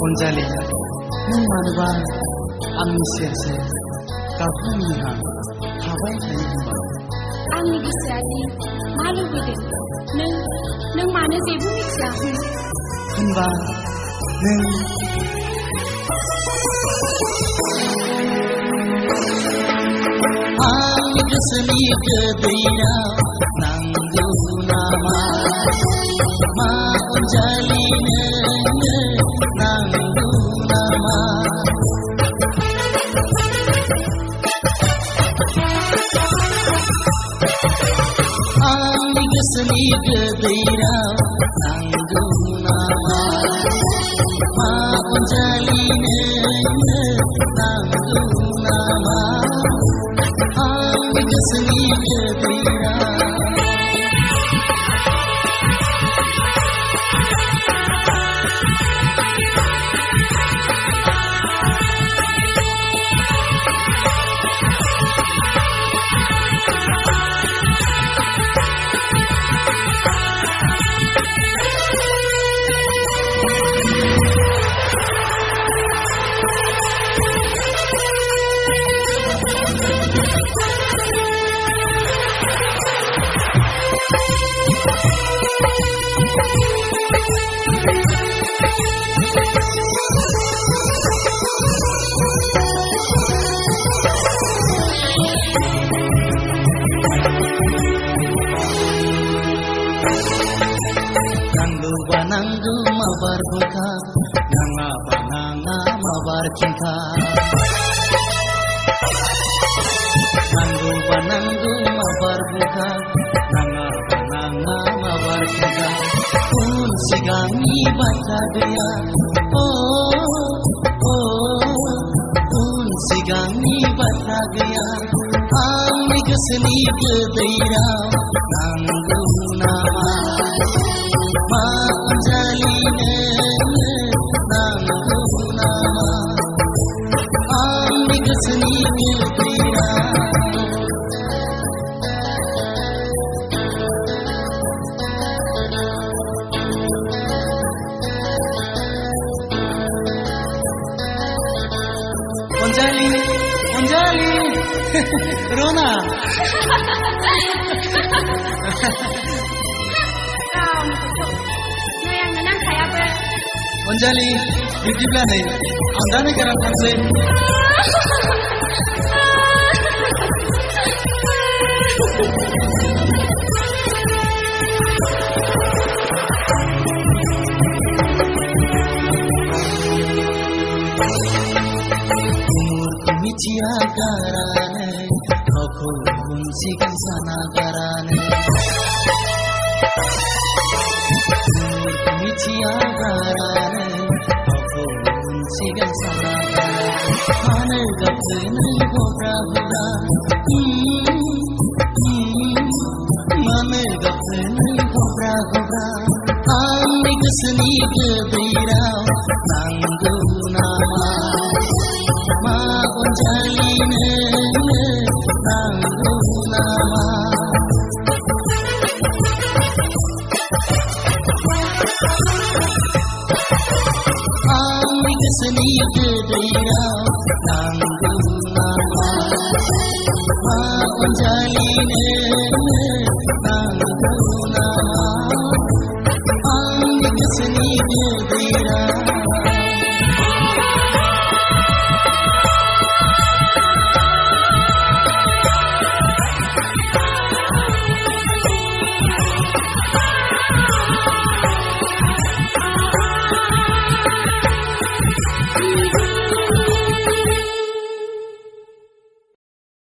अनजालि नों मानोबा आंनि सेरसे गाबफुंनिहा थाबाय थायो होनबा आंनि गोसोआदि मा लुबैदों नों मानो जेबो मिथिया होनबा नों आंनि गोसोनि गोदैयाव नांगौ नामा मा अनजालि नोंनो नांगौ नामा आंनि गोसोनि गोदैयाव नांगौ नामा मा अनजालि नोंनो नांगौ नामा आंनि गोसोनि गोदैयाव Nanggu mabar buka, nanga bananga mabar cinta. Nanggu mabar buka, nanga bananga mabar cinta. Un sigangi baca dia, un sigangi baca dia. Ami keseni kedaira, nanggu nama. Ma Anjali nene nanggu nama Ami keseni kedaira Anjali, Anjali Rona Anjali, bidilah nih, anda nih kerap kasih. Umur kami ciagarane, aku kunci sana garane. Umur kami ciagarane. Sigan sana mana gapne gora gora mana gapne gora gora ami keseni kedaira nanggu nama ma Anjali nene nanggu nama keseni kedaira nanggu nama ma Anjali nene nanggu nama ami keseni kedaira